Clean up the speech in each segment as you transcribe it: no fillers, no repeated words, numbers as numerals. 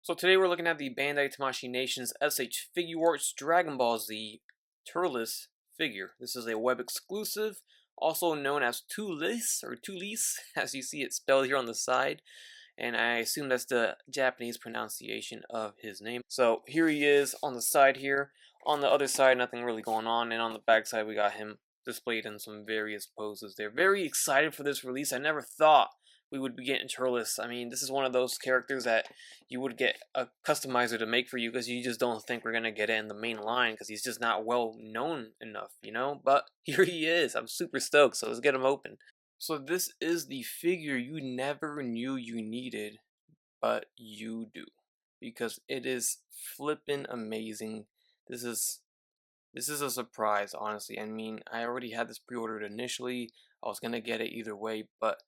So today we're looking at the Bandai Tamashii Nations SH Figuarts Dragon Ball Z TURLES figure. This is a web exclusive, also known as Tulece or Tulece, as you see it spelled here on the side. And I assume that's the Japanese pronunciation of his name. So here he is on the side here. On the other side, nothing really going on. And on the back side, we got him displayed in some various poses. They're very excited for this release. I never thought we would be getting TURLES. I mean, this is one of those characters that you would get a customizer to make for you because you just don't think we're going to get it in the main line because he's just not well known enough, you know? But here he is. I'm super stoked, so let's get him open. So this is the figure you never knew you needed, but you do. Because it is flippin' amazing. This is a surprise, honestly. I mean, I already had this pre-ordered initially. I was gonna get it either way, but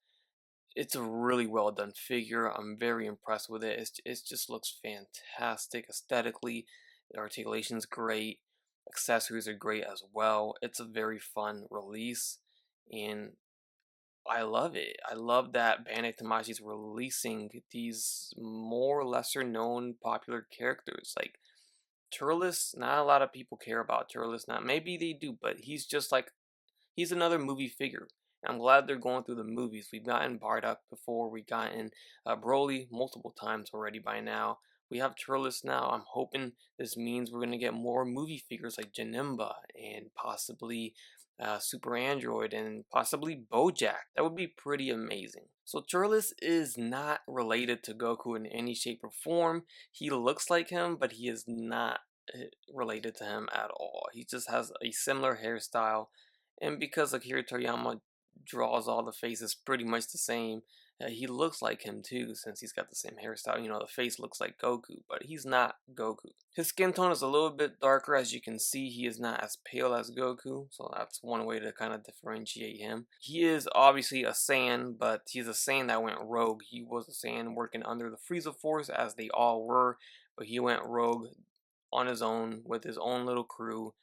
it's a really well done figure. I'm very impressed with it. It just looks fantastic aesthetically. The articulation's great. Accessories are great as well. It's a very fun release, and I love it. I love that Bandai Tamashii is releasing these more lesser known popular characters. Like TURLES, not a lot of people care about TURLES. Not maybe they do, but he's another movie figure. I'm glad they're going through the movies. We've gotten Bardock before. We've gotten Broly multiple times already by now. We have TURLES now. I'm hoping this means we're going to get more movie figures like Janemba and possibly Super Android and possibly Bojack. That would be pretty amazing. So TURLES is not related to Goku in any shape or form. He looks like him, but he is not related to him at all. He just has a similar hairstyle, and because Akira Toriyama draws all the faces pretty much the same, he looks like him too, since he's got the same hairstyle. You know, the face looks like Goku, but he's not Goku. His skin tone is a little bit darker. As you can see, he is not as pale as Goku, so that's one way to kind of differentiate him. He is obviously a Saiyan, but he's a Saiyan that went rogue. He was a Saiyan working under the Frieza Force, as they all were, but he went rogue on his own with his own little crew,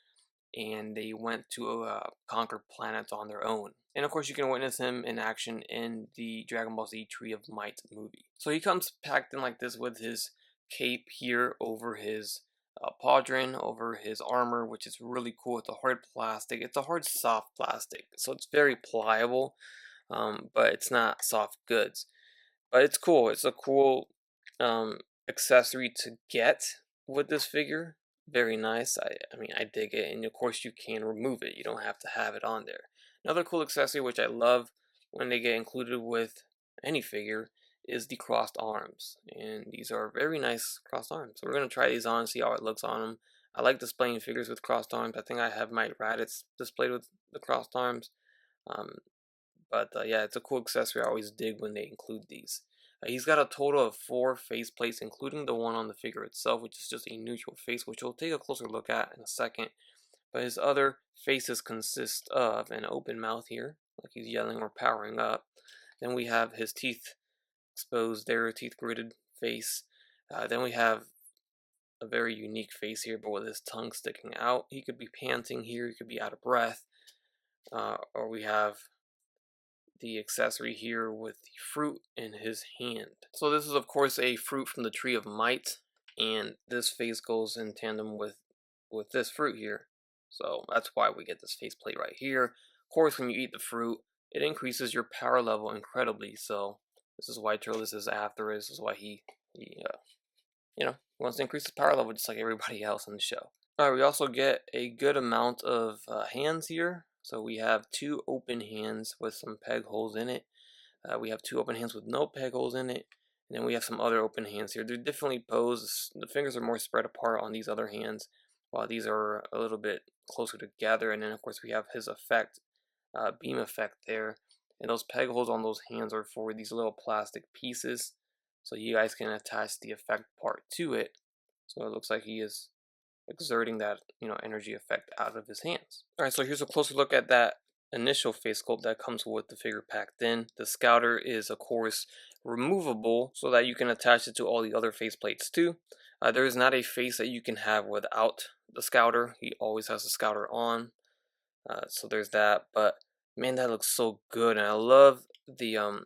and they went to conquer planets on their own. And of course, you can witness him in action in the Dragon Ball Z Tree of Might movie. So he comes packed in like this with his cape here over his pauldron, over his armor, which is really cool. It's a hard plastic. It's a hard soft plastic, so it's very pliable, but it's not soft goods. But it's cool. It's a cool accessory to get with this figure. Very nice. I mean, I dig it, and of course you can remove it. You don't have to have it on there. Another cool accessory which I love when they get included with any figure is the crossed arms, and these are very nice crossed arms. So we're gonna try these on and see how it looks on them. I like displaying figures with crossed arms. I think I have my Raditz displayed with the crossed arms. Um, but yeah, it's a cool accessory. I always dig when they include these. He's got a total of 4 face plates, including the one on the figure itself, which is just a neutral face, which we'll take a closer look at in a second. But his other faces consist of an open mouth here, like he's yelling or powering up. Then we have his teeth exposed there, teeth gritted face. Then we have a very unique face here, but with his tongue sticking out. He could be panting here, he could be out of breath. Or we have the accessory here with the fruit in his hand. So this is of course a fruit from the Tree of Might, and this face goes in tandem with this fruit here. So that's why we get this faceplate right here. Of course, when you eat the fruit, it increases your power level incredibly. So this is why TURLES is after it. This is why he you know, wants to increase his power level just like everybody else in the show. Alright, we also get a good amount of hands here. So we have 2 open hands with some peg holes in it. We have 2 open hands with no peg holes in it. And then we have some other open hands here. They're differently posed. The fingers are more spread apart on these other hands, while these are a little bit closer together. And then of course we have his effect, beam effect there. And those peg holes on those hands are for these little plastic pieces, so you guys can attach the effect part to it. So it looks like he is exerting that, you know, energy effect out of his hands. Alright, so here's a closer look at that initial face sculpt that comes with the figure packed in. The scouter is of course removable so that you can attach it to all the other face plates too. There is not a face that you can have without the scouter. He always has the scouter on. So there's that. But man, that looks so good, and I love the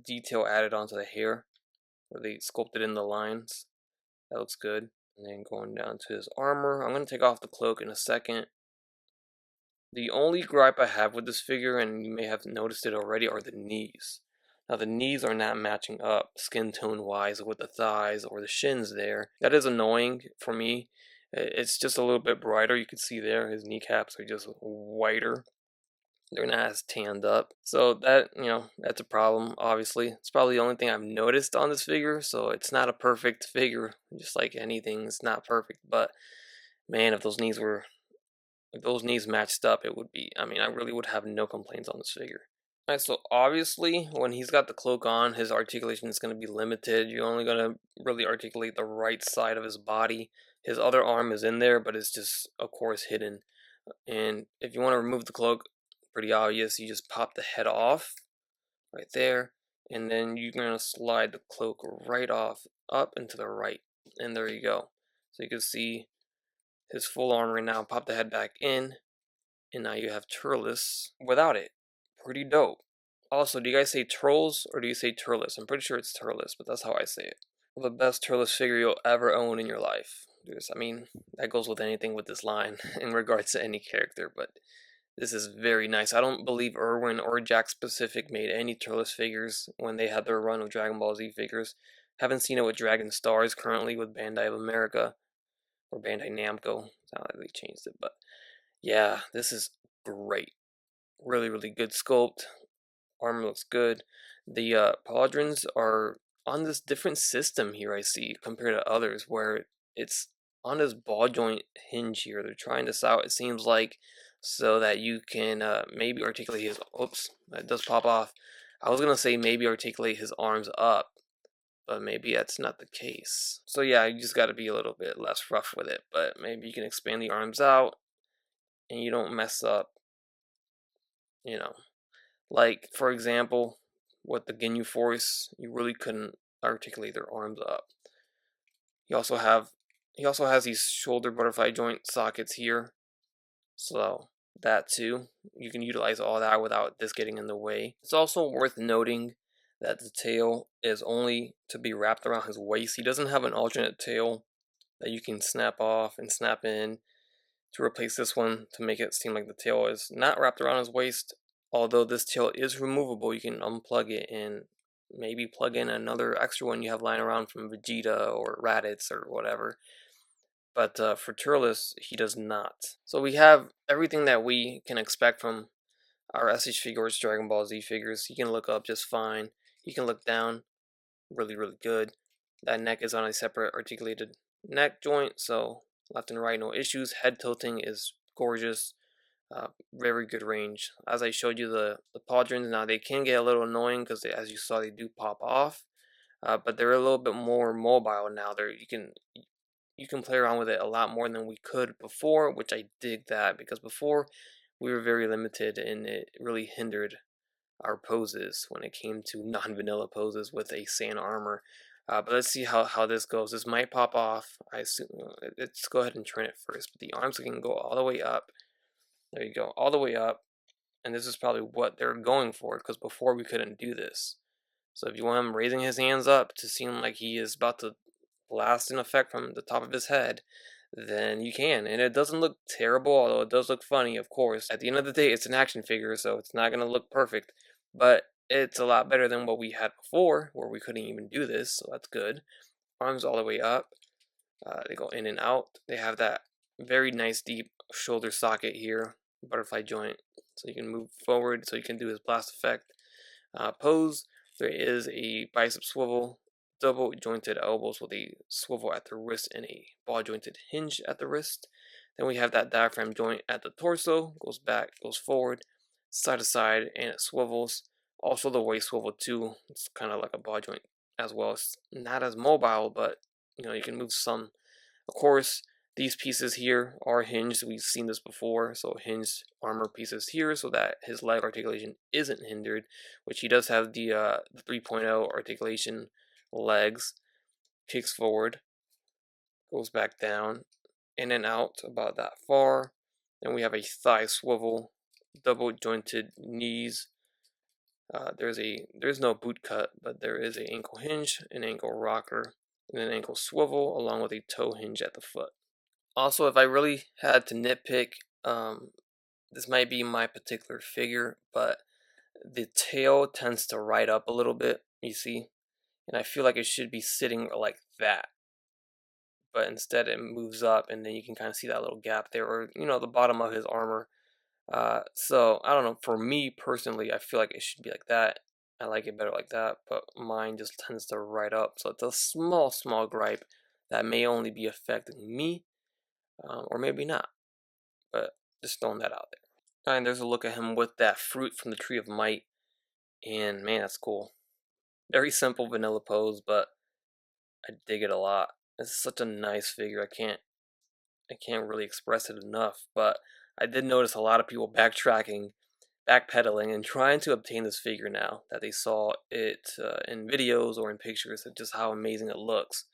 detail added onto the hair, where they sculpted in the lines. That looks good. And then going down to his armor. I'm going to take off the cloak in a second. The only gripe I have with this figure, and you may have noticed it already, are the knees. Now the knees are not matching up skin tone wise with the thighs or the shins there. That is annoying for me. It's just a little bit brighter. You can see there his kneecaps are just whiter. They're not as tanned up. So that, that's a problem, obviously. It's probably the only thing I've noticed on this figure. So it's not a perfect figure. Just like anything, it's not perfect. But man, if those knees matched up, it would be, I really would have no complaints on this figure. Alright, so obviously, when he's got the cloak on, his articulation is going to be limited. You're only going to really articulate the right side of his body. His other arm is in there, but it's just, of course, hidden. And if you want to remove the cloak, pretty obvious. You just pop the head off right there, and then you're going to slide the cloak right off up and to the right. And there you go. So you can see his full armor now. Pop the head back in, and now you have TURLES without it. Pretty dope. Also, do you guys say TURLES or do you say TURLES? I'm pretty sure it's TURLES, but that's how I say it. The best TURLES figure you'll ever own in your life. That goes with anything with this line in regards to any character, but this is very nice. I don't believe Irwin or Jack Specific made any TURLES figures when they had their run of Dragon Ball Z figures. Haven't seen it with Dragon Stars currently with Bandai of America or Bandai Namco. It's not like they changed it, but yeah, this is great. Really, really good sculpt. Armor looks good. The pauldrons are on this different system here, I see, compared to others, where it's on this ball joint hinge here. They're trying this out, it seems like, so that you can maybe articulate his... Oops, that does pop off. I was going to say maybe articulate his arms up, but maybe that's not the case. So yeah, you just got to be a little bit less rough with it, but maybe you can expand the arms out, and you don't mess up, like, for example, with the Ginyu Force, you really couldn't articulate their arms up. He also has these shoulder butterfly joint sockets here, so that too, you can utilize all that without this getting in the way. It's also worth noting that the tail is only to be wrapped around his waist. He doesn't have an alternate tail that you can snap off and snap in to replace this one to make it seem like the tail is not wrapped around his waist. Although this tail is removable, you can unplug it and maybe plug in another extra one you have lying around from Vegeta or Raditz or whatever. But for TURLES, he does not. So we have everything that we can expect from our SH Figuarts Dragon Ball Z figures. He can look up just fine. He can look down really, really good. That neck is on a separate articulated neck joint, so left and right, no issues. Head tilting is gorgeous. Very good range. As I showed you the pauldrons, now they can get a little annoying because as you saw, they do pop off, but they're a little bit more mobile now. You can play around with it a lot more than we could before, which I dig that, because before we were very limited and it really hindered our poses when it came to non-vanilla poses with a sand armor. But let's see how this goes. This might pop off. I assume, let's go ahead and train it first. But the arms can go all the way up. There you go, all the way up. And this is probably what they're going for, because before we couldn't do this. So if you want him raising his hands up to seem like he is about to blast an effect from the top of his head, then you can. And it doesn't look terrible, although it does look funny, of course. At the end of the day, it's an action figure, so it's not going to look perfect. But it's a lot better than what we had before, where we couldn't even do this, so that's good. Arms all the way up. They go in and out. They have that very nice deep shoulder socket here, butterfly joint, so you can move forward, so you can do his blast effect. Pose, there is a bicep swivel, double jointed elbows with a swivel at the wrist and a ball jointed hinge at the wrist. Then we have that diaphragm joint at the torso, goes back, goes forward, side to side, and it swivels. Also the waist swivel too, it's kind of like a ball joint as well. It's not as mobile, but you can move some. Of course, these pieces here are hinged. We've seen this before, so hinged armor pieces here so that his leg articulation isn't hindered, which he does have the 3.0 articulation legs. Kicks forward, goes back down, in and out about that far. Then we have a thigh swivel, double jointed knees. There's no boot cut, but there is an ankle hinge, an ankle rocker, and an ankle swivel along with a toe hinge at the foot. Also, if I really had to nitpick, this might be my particular figure, but the tail tends to ride up a little bit, you see, and I feel like it should be sitting like that, but instead it moves up, and then you can kind of see that little gap there, or the bottom of his armor. So I don't know, for me personally, I feel like it should be like that. I like it better like that, but mine just tends to ride up, so it's a small gripe that may only be affecting me, or maybe not, but just throwing that out there. And there's a look at him with that fruit from the Tree of Might, and man, that's cool. Very simple vanilla pose, but I dig it a lot. It's such a nice figure. I can't really express it enough, but I did notice a lot of people backpedaling, and trying to obtain this figure now that they saw it in videos or in pictures of just how amazing it looks.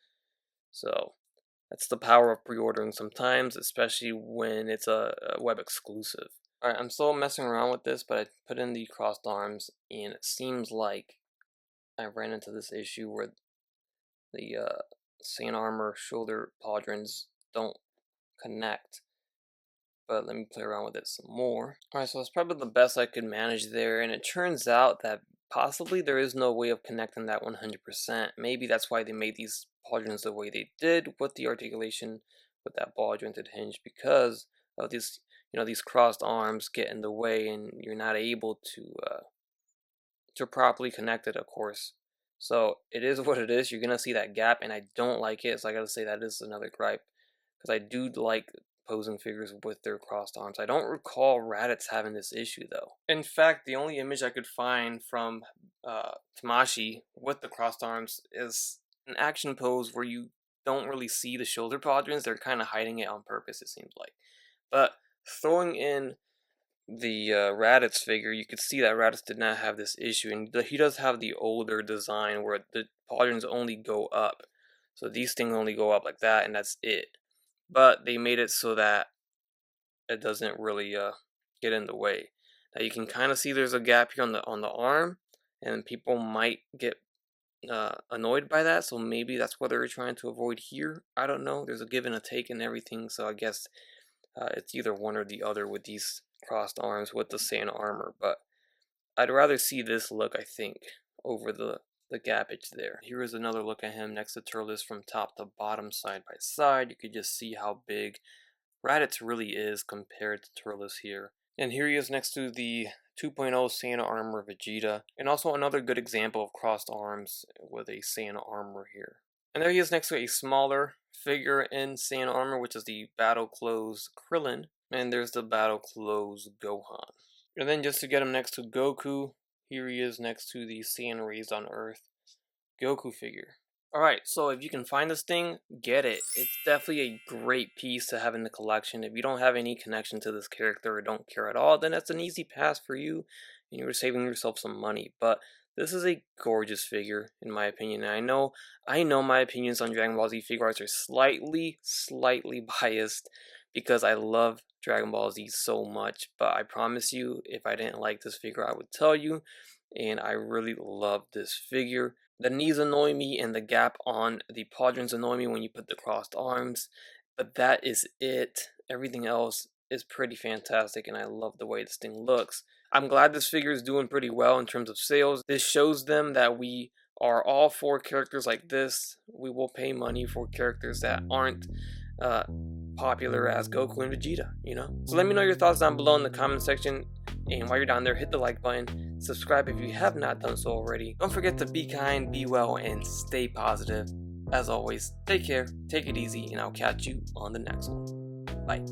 So that's the power of pre-ordering sometimes, especially when it's a web exclusive. Alright, I'm still messing around with this, but I put in the crossed arms, and it seems like I ran into this issue where the sand armor shoulder pauldrons don't connect. But let me play around with it some more. Alright, so it's probably the best I could manage there, and it turns out that possibly there is no way of connecting that 100%. Maybe that's why they made these pauldrons the way they did with the articulation with that ball jointed hinge, because of these these crossed arms get in the way and you're not able to properly connect it, of course. So it is what it is. You're gonna see that gap, and I don't like it, so I gotta say that is another gripe, because I do like posing figures with their crossed arms. I don't recall Raditz having this issue though. In fact, the only image I could find from Tamashii with the crossed arms is an action pose where you don't really see the shoulder pauldrons. They're kind of hiding it on purpose, it seems like. But throwing in the Raditz figure, you could see that Raditz did not have this issue, and he does have the older design where the pauldrons only go up. So these things only go up like that, and that's it. But they made it so that it doesn't really get in the way. Now you can kind of see there's a gap here on the arm, and people might get annoyed by that. So maybe that's what they're trying to avoid here. I don't know. There's a give and a take and everything. So I guess it's either one or the other with these crossed arms with the sand armor. But I'd rather see this look, I think, over the gappage there. Here is another look at him next to TURLES from top to bottom, side by side. You could just see how big Raditz really is compared to TURLES here. And here he is next to the 2.0 Sand Armor Vegeta, and also another good example of crossed arms with a sand armor here. And there he is next to a smaller figure in sand armor, which is the Battle Clothes Krillin, and there's the Battle Clothes Gohan. And then just to get him next to Goku, here he is next to the Sand Raised on Earth Goku figure. Alright, so if you can find this thing, get it. It's definitely a great piece to have in the collection. If you don't have any connection to this character or don't care at all, then that's an easy pass for you, and you're saving yourself some money. But this is a gorgeous figure, in my opinion. And I know my opinions on Dragon Ball Z Figuarts are slightly biased, because I love Dragon Ball Z so much. But I promise you, if I didn't like this figure, I would tell you. And I really love this figure. The knees annoy me, and the gap on the pauldrons annoy me when you put the crossed arms. But that is it. Everything else is pretty fantastic, and I love the way this thing looks. I'm glad this figure is doing pretty well in terms of sales. This shows them that we are all for characters like this. We will pay money for characters that aren't popular as Goku and Vegeta, So let me know your thoughts down below in the comment section. And while you're down there, hit the like button, subscribe if you have not done so already. Don't forget to be kind, be well, and stay positive. As always, take care, take it easy, and I'll catch you on the next one. Bye.